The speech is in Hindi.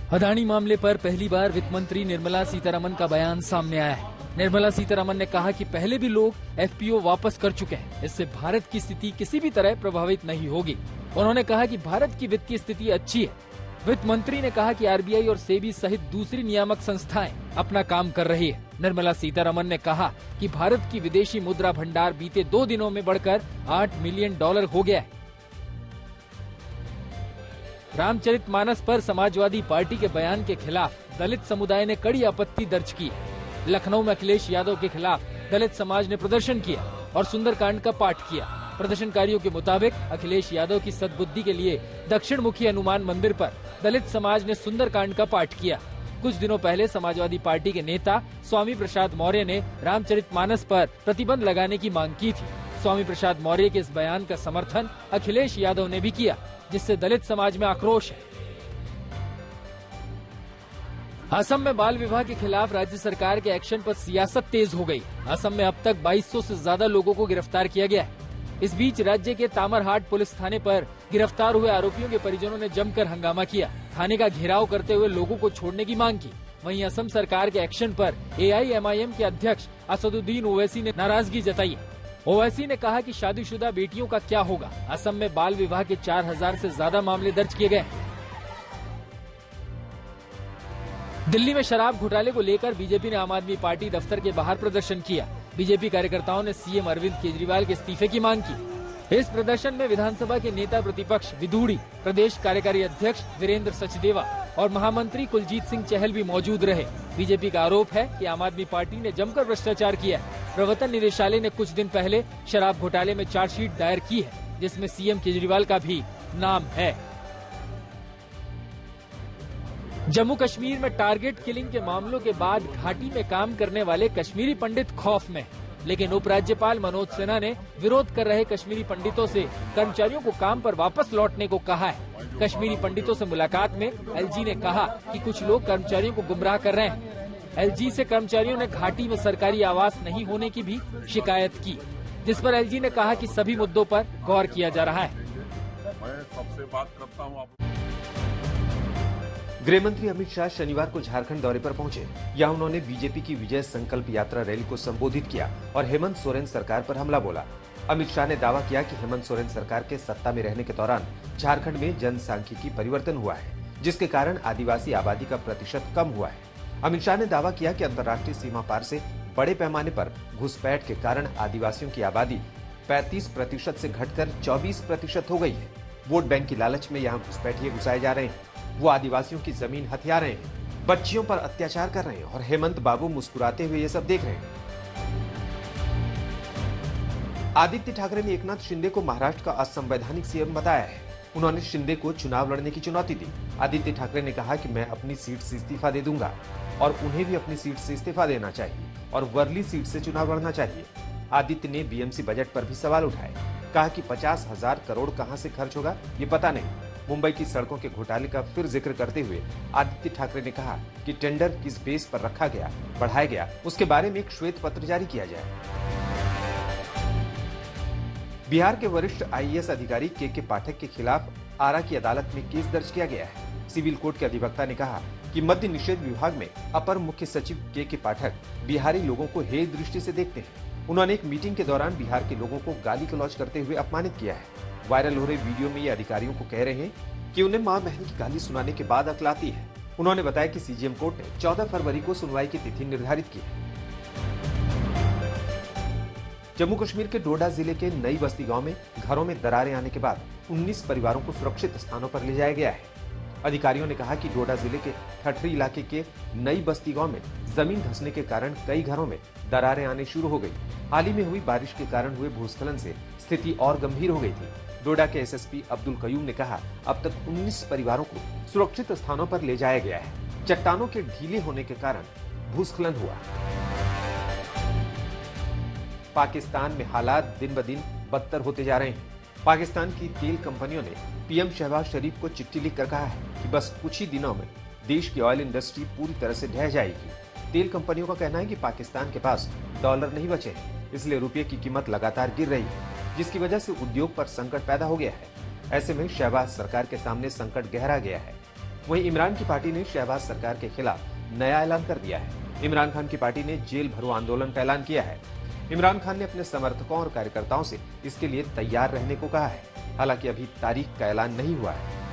अदानी मामले पर पहली बार वित्त मंत्री निर्मला सीतारमण का बयान सामने आया है। निर्मला सीतारमण ने कहा कि पहले भी लोग एफपीओ वापस कर चुके हैं, इससे भारत की स्थिति किसी भी तरह प्रभावित नहीं होगी। उन्होंने कहा कि भारत की वित्तीय स्थिति अच्छी है। वित्त मंत्री ने कहा कि आरबीआई और सेबी सहित दूसरी नियामक संस्थाएं अपना काम कर रही है। निर्मला सीतारमण ने कहा कि भारत की विदेशी मुद्रा भंडार बीते 2 दिनों में बढ़कर $8 मिलियन हो गया है। रामचरितमानस पर समाजवादी पार्टी के बयान के खिलाफ दलित समुदाय ने कड़ी आपत्ति दर्ज की। लखनऊ में अखिलेश यादव के खिलाफ दलित समाज ने प्रदर्शन किया और सुंदरकांड का पाठ किया। प्रदर्शनकारियों के मुताबिक अखिलेश यादव की सद्बुद्धि के लिए दक्षिण मुखी हनुमान मंदिर पर दलित समाज ने सुंदरकांड का पाठ किया। कुछ दिनों पहले समाजवादी पार्टी के नेता स्वामी प्रसाद मौर्य ने रामचरितमानस पर प्रतिबंध लगाने की मांग की थी। स्वामी प्रसाद मौर्य के इस बयान का समर्थन अखिलेश यादव ने भी किया, जिससे दलित समाज में आक्रोश है। असम में बाल विवाह के खिलाफ राज्य सरकार के एक्शन पर सियासत तेज हो गई। असम में अब तक 2200 से ज्यादा लोगों को गिरफ्तार किया गया है। इस बीच राज्य के तामरहाट पुलिस थाने पर गिरफ्तार हुए आरोपियों के परिजनों ने जमकर हंगामा किया। थाने का घेराव करते हुए लोगों को छोड़ने की मांग की। वहीं असम सरकार के एक्शन पर AIMIM के अध्यक्ष असदुद्दीन ओवैसी ने नाराजगी जताई। ओवैसी ने कहा कि शादीशुदा बेटियों का क्या होगा। असम में बाल विवाह के 4000 से ज्यादा मामले दर्ज किए गए। दिल्ली में शराब घोटाले को लेकर बीजेपी ने आम आदमी पार्टी दफ्तर के बाहर प्रदर्शन किया। बीजेपी कार्यकर्ताओं ने सीएम अरविंद केजरीवाल के इस्तीफे की मांग की। इस प्रदर्शन में विधानसभा के नेता प्रतिपक्ष विधूड़ी, प्रदेश कार्यकारी अध्यक्ष वीरेंद्र सचदेवा और महामंत्री कुलजीत सिंह चहल भी मौजूद रहे। बीजेपी का आरोप है कि आम आदमी पार्टी ने जमकर भ्रष्टाचार किया है। प्रवर्तन निदेशालय ने कुछ दिन पहले शराब घोटाले में चार्जशीट दायर की है, जिसमें सीएम केजरीवाल का भी नाम है। जम्मू कश्मीर में टारगेट किलिंग के मामलों के बाद घाटी में काम करने वाले कश्मीरी पंडित खौफ में, लेकिन उपराज्यपाल मनोज सिन्हा ने विरोध कर रहे कश्मीरी पंडितों से कर्मचारियों को काम पर वापस लौटने को कहा है। कश्मीरी पंडितों से मुलाकात में एलजी ने कहा कि कुछ लोग कर्मचारियों को गुमराह कर रहे हैं। एलजी से कर्मचारियों ने घाटी में सरकारी आवास नहीं होने की भी शिकायत की, जिस पर एलजी ने कहा कि सभी मुद्दों पर गौर किया जा रहा है। मैं सबसे बात करता हूं। गृह मंत्री अमित शाह शनिवार को झारखंड दौरे पर पहुंचे। यहां उन्होंने बीजेपी की विजय संकल्प यात्रा रैली को संबोधित किया और हेमंत सोरेन सरकार पर हमला बोला। अमित शाह ने दावा किया कि हेमंत सोरेन सरकार के सत्ता में रहने के दौरान झारखंड में जनसांख्यिकी परिवर्तन हुआ है, जिसके कारण आदिवासी आबादी का प्रतिशत कम हुआ है। अमित शाह ने दावा किया कि अंतर्राष्ट्रीय सीमा पार से बड़े पैमाने पर घुसपैठ के कारण आदिवासियों की आबादी 35% से घटकर 24% हो गई है। वोट बैंक की लालच में यहाँ घुसपैठिए घुसाए जा रहे हैं। वो आदिवासियों की जमीन हथिया रहे हैं, बच्चियों पर अत्याचार कर रहे हैं और हेमंत बाबू मुस्कुराते हुए ये सब देख रहे हैं। आदित्य ठाकरे ने एकनाथ शिंदे को महाराष्ट्र का असंवैधानिक सीएम बताया है। उन्होंने शिंदे को चुनाव लड़ने की चुनौती दी। आदित्य ठाकरे ने कहा कि मैं अपनी सीट से इस्तीफा दे दूंगा और उन्हें भी अपनी सीट से इस्तीफा देना चाहिए और वर्ली सीट से चुनाव लड़ना चाहिए। आदित्य ने बीएमसी बजट पर भी सवाल उठाए। कहा कि 50,000 करोड़ कहां से खर्च होगा ये पता नहीं। मुंबई की सड़कों के घोटाले का फिर जिक्र करते हुए आदित्य ठाकरे ने कहा कि टेंडर किस बेस पर रखा गया, बढ़ाया गया, उसके बारे में एक श्वेत पत्र जारी किया जाए। बिहार के वरिष्ठ आईएएस अधिकारी के पाठक के खिलाफ आरा की अदालत में केस दर्ज किया गया है। सिविल कोर्ट के अधिवक्ता ने कहा कि मद्य निषेध विभाग में अपर मुख्य सचिव के पाठक बिहारी लोगों को हेय दृष्टि से देखते हैं। उन्होंने एक मीटिंग के दौरान बिहार के लोगों को गाली गलौज करते हुए अपमानित किया है। वायरल हो रहे वीडियो में ये अधिकारियों को कह रहे हैं कि उन्हें मां बहन की गाली सुनाने के बाद अक्ल आती है। उन्होंने बताया कि सीजेएम कोर्ट ने 14 फरवरी को सुनवाई की तिथि निर्धारित की है। जम्मू कश्मीर के डोडा जिले के नई बस्ती गांव में घरों में दरारें आने के बाद 19 परिवारों को सुरक्षित स्थानों पर ले जाया गया है। अधिकारियों ने कहा कि डोडा जिले के ठठरी इलाके के नई बस्ती गांव में जमीन धंसने के कारण कई घरों में दरारें आने शुरू हो गई। हाल ही में हुई बारिश के कारण हुए भूस्खलन से स्थिति और गंभीर हो गई थी। डोडा के एसएसपी अब्दुल कयूम ने कहा अब तक 19 परिवारों को सुरक्षित स्थानों पर ले जाया गया है। चट्टानों के ढीले होने के कारण भूस्खलन हुआ। पाकिस्तान में हालात दिन ब दिन बदतर होते जा रहे हैं। पाकिस्तान की तेल कंपनियों ने पीएम शहबाज शरीफ को चिट्ठी लिखकर कहा है कि बस कुछ ही दिनों में देश की ऑयल इंडस्ट्री पूरी तरह से ढह जाएगी। तेल कंपनियों का कहना है कि पाकिस्तान के पास डॉलर नहीं बचे हैं, इसलिए रुपये की कीमत लगातार गिर रही है, जिसकी वजह से उद्योग पर संकट पैदा हो गया है। ऐसे में शहबाज सरकार के सामने संकट गहरा गया है। वहीं इमरान की पार्टी ने शहबाज सरकार के खिलाफ नया ऐलान कर दिया है। इमरान खान की पार्टी ने जेल भरो आंदोलन का ऐलान किया है। इमरान खान ने अपने समर्थकों और कार्यकर्ताओं से इसके लिए तैयार रहने को कहा है। हालांकि अभी तारीख का ऐलान नहीं हुआ है।